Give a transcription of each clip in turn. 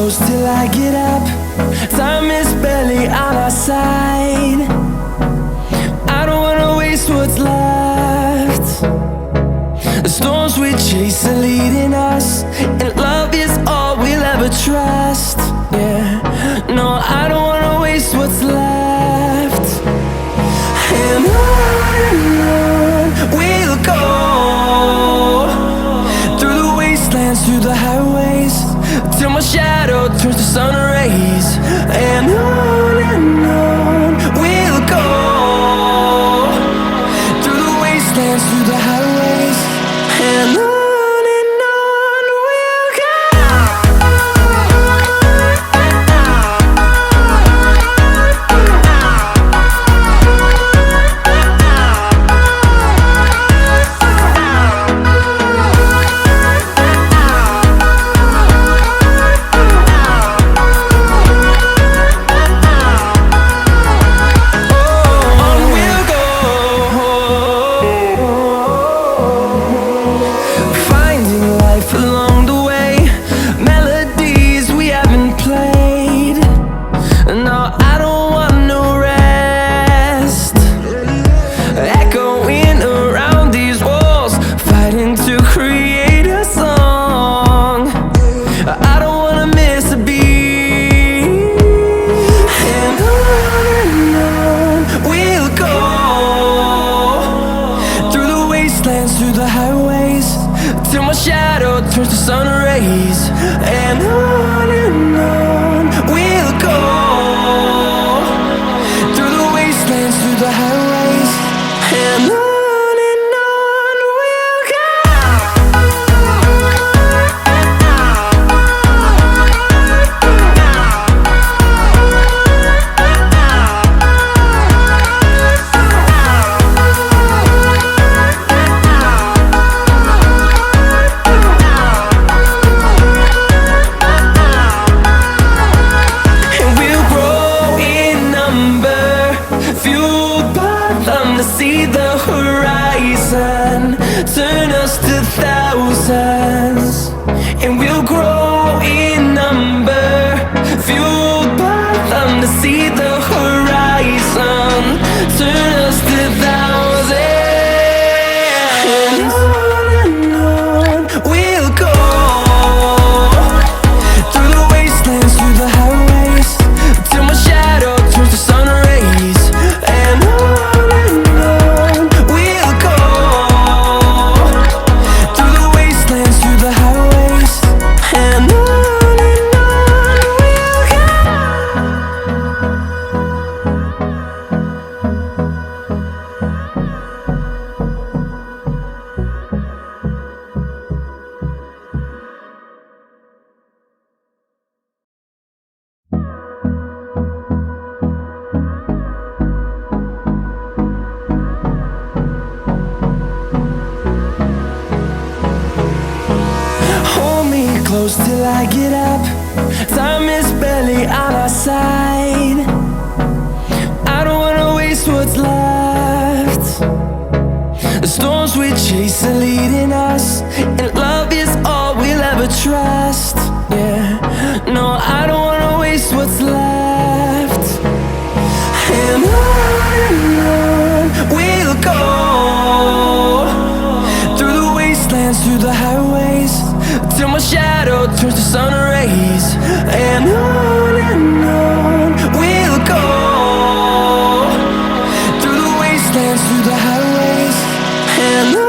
close till I get up. Time is barely on our side. I don't wanna waste what's left. The storms we chase are leading us, and love is all we'll ever trust. Yeah, no, I don't wanna waste what's left. And on we'll go, through the wastelands, through the highways, till my shadow turns to sun rays. And on we'll go, through the wastelands, through the highways, and on. Close till I get up. Time is barely on our side. I don't wanna waste what's left. The storms we chase are leading us, and love is all we'll ever trust. Yeah, no, I don't wanna waste what's left. And on we'll go, through the wastelands, through the highways, till my shadow turns to sun rays. And on we'll go, through the wastelands, through the highways, and on.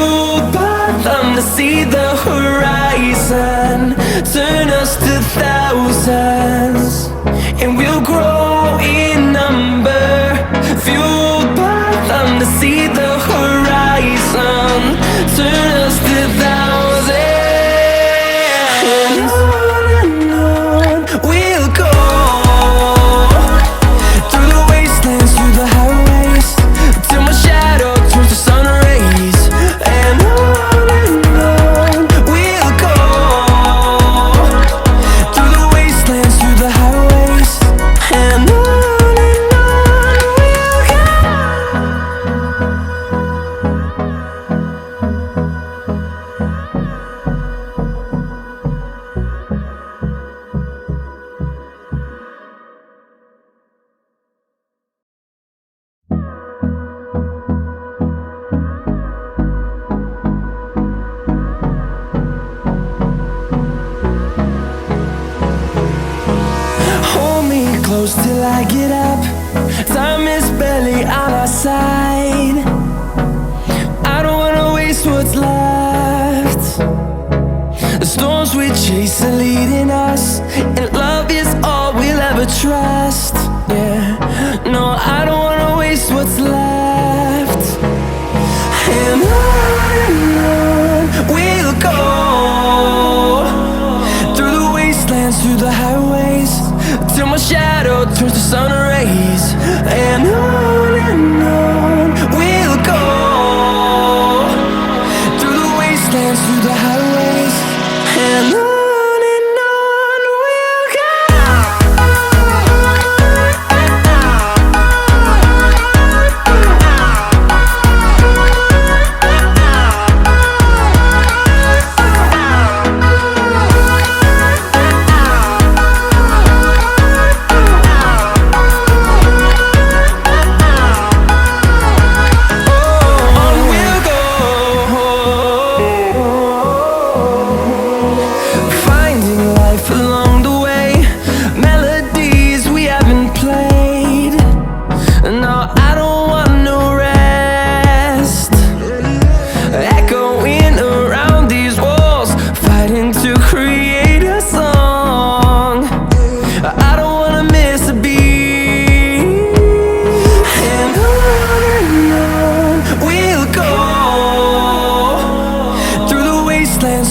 fueled by them to see the horizon, turn us to thousands, and we'll grow in number. Fueled by them to see the horizon, turn us to thousands, and on we'll go, through the wastelands, through the highways, till my shadow turns to sun rays. And on we'll go, through the wastelands, through the highways, and on we'll go. Hold me close till I get up. Time is barely on our side. I don't wanna waste what's left. The storms we chase are leading us, and love is all we'll ever trust. Yeah, no, I don't wanna waste what's left. And on we'll go, through the wastelands, through the highways, till my shadow turns to sun rays. And on we'll go, through the wastelands, through the highways, and on we'll go.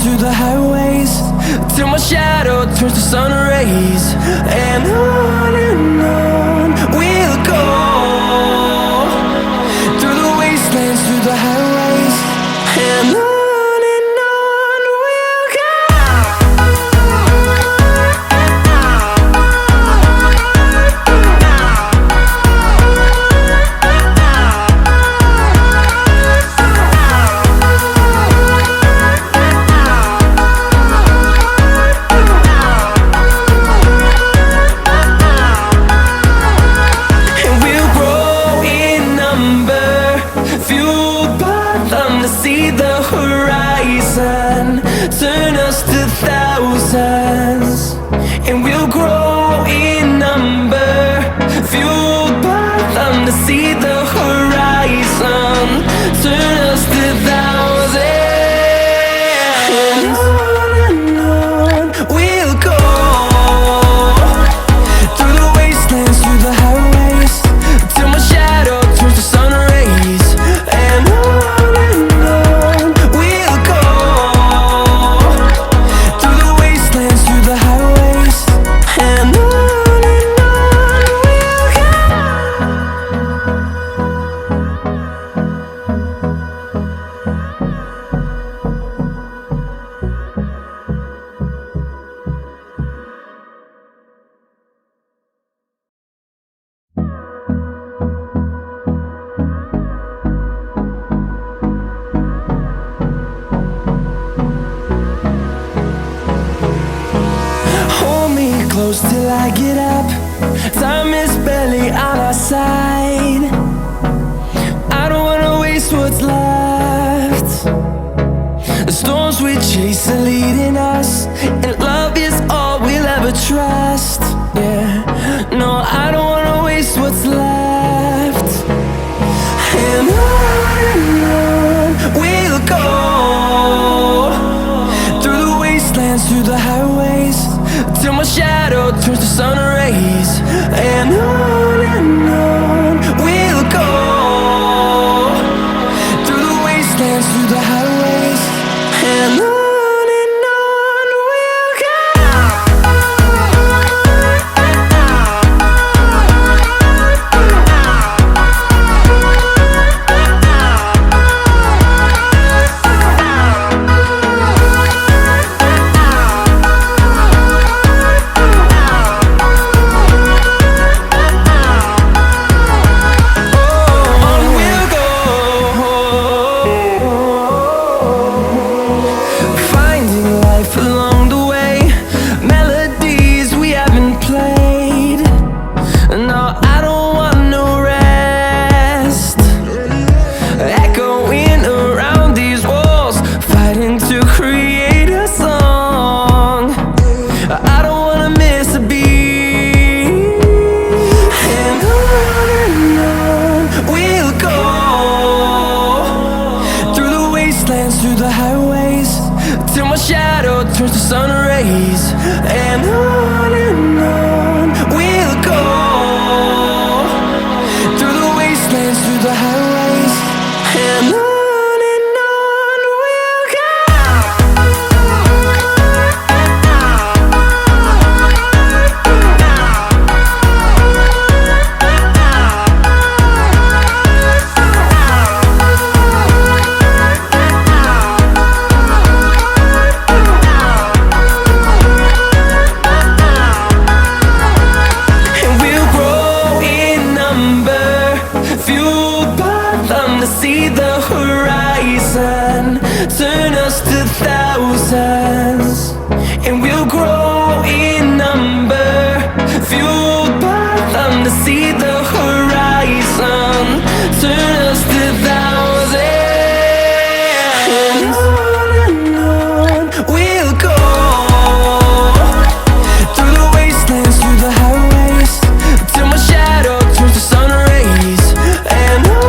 Through the highways, till my shadow turns to sun rays. And on we'll go, through the wastelands, through the highways, and on we'll go. Turn us to thousands, and we'll grow in number. Fueled by them to see the horizon, turn us to thousands, and on we'll go, through the wastelands, through the highways, till my shadow turns to sun rays. And on we'll go, through the wastelands, through the highways, and on we'll go. Hold me close till I get up. Time is barely on our side. I don't wanna waste what's left. The storms we chase are leading us, and love is all we'll ever trust. Yeah, no, I don't wanna waste what's left. And on we'll go, wastelands, through the highways, and on we'll go. Through the highways, till my shadow turns to sun rays, and on we'll go. Through the wastelands, through the highways, and on we'll go. See the horizon, turn us to thousands, and we'll grow in number, fueled by them. To see the horizon, turn us to thousands, and on we'll go. Through the wastelands, through the highways, till my shadow turns to sun rays, and on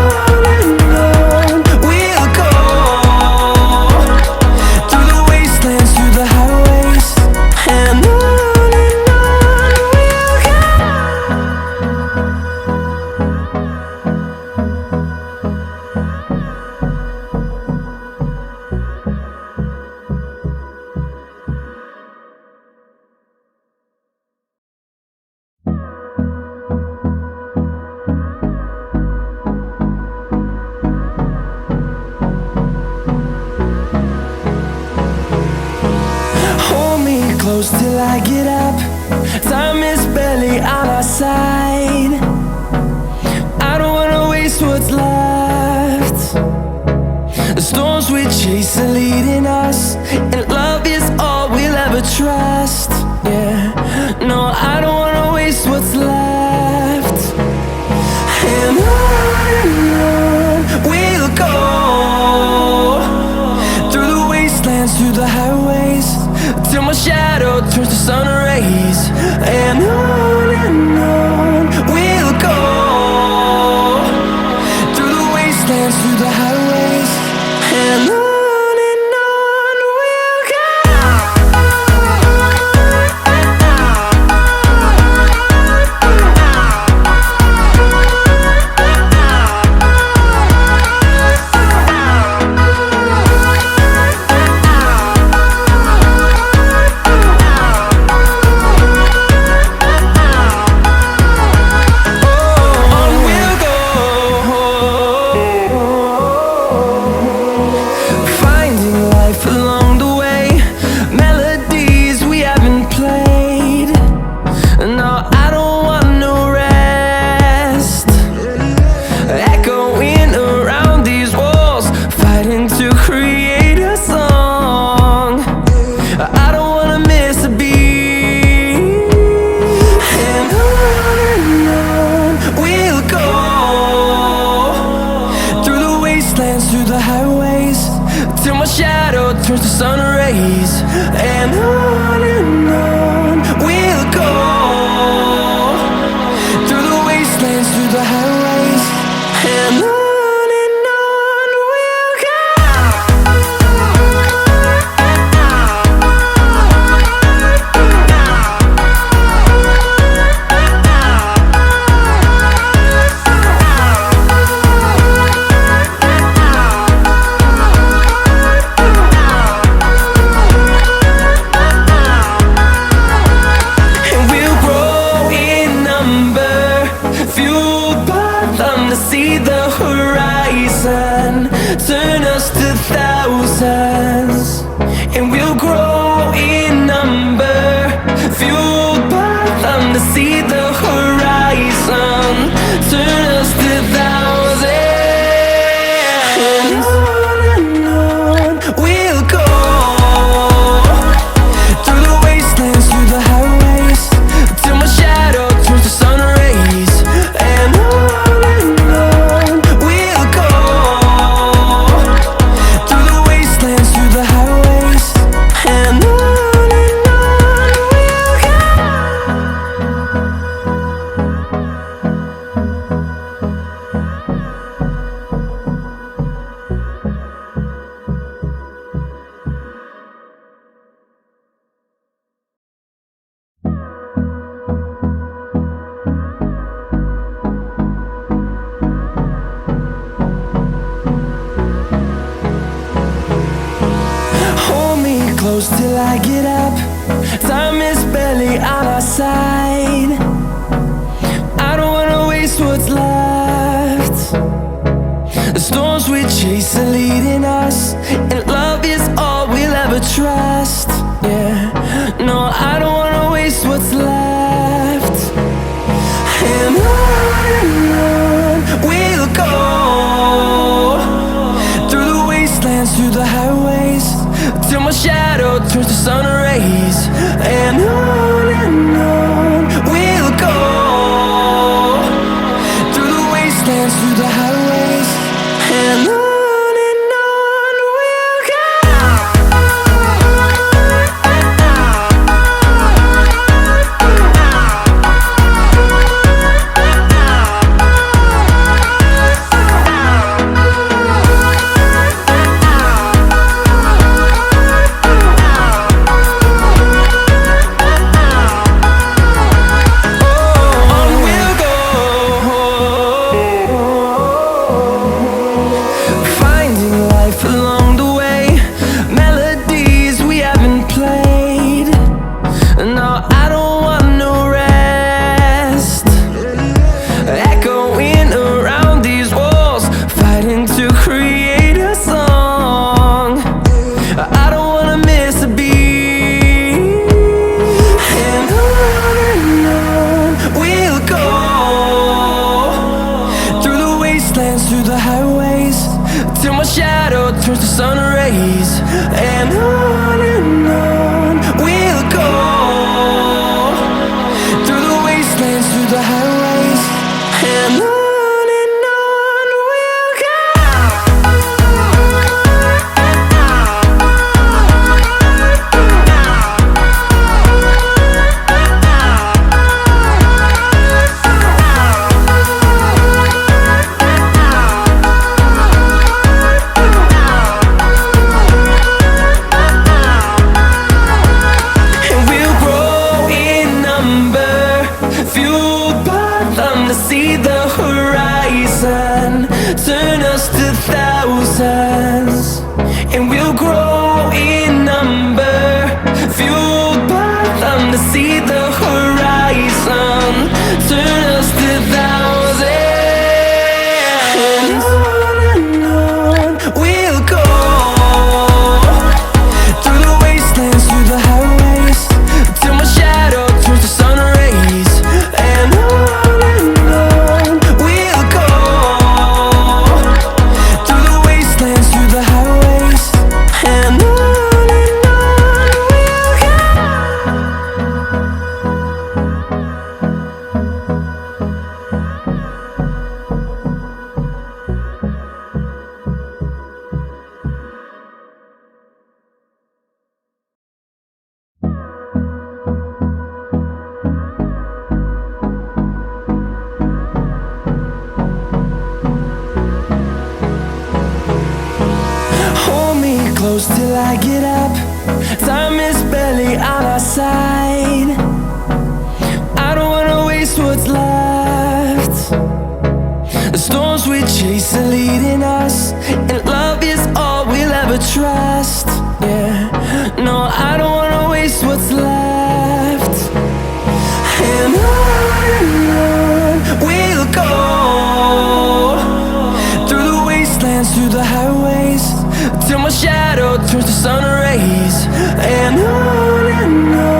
close till I get up. Time is barely on our side. I don't wanna waste what's left. The storms we chase are leading us, and love is all we'll ever trust. Yeah, no, I don't wanna waste what's left. And on we'll go. Through the wastelands, through the highways, till my shadow turns to sun rays, and on we'll go. Through the wastelands, through the highways, and on we'll go. Turns to sun rays, and on we'll go. Through the wastelands, through the highways, and on we'll go. close till I get up. Time is barely on our side. I don't wanna waste what's left. The storms we chase are leading us, and love is all we'll ever trust. Yeah, no, I don't wanna waste what's left. And on we'll go, through the wastelands, through the highways, till my shadow turns to sun rays. And on we'll go, through the wastelands, through the highways, and on we'll go. Through the highways, till my shadow turns to sun rays. And on we'll go, through the wastelands, through the highways, and on we'll go. See the horizon turn us to thousands, and we'll grow in number, fueled by them. To see the horizon turn us to thousands, and on we'll go, through the wastelands, through the highways, till my shadow turns to sun rays. And on close till I get up. Time is barely on our side. I don't wanna waste what's left. The storms we chase are leading us, and love is all we'll ever trust. Yeah, no, I don't wanna waste what's left. And on we'll go, through the wastelands, through the highways, till my shadow turns to sun rays. And on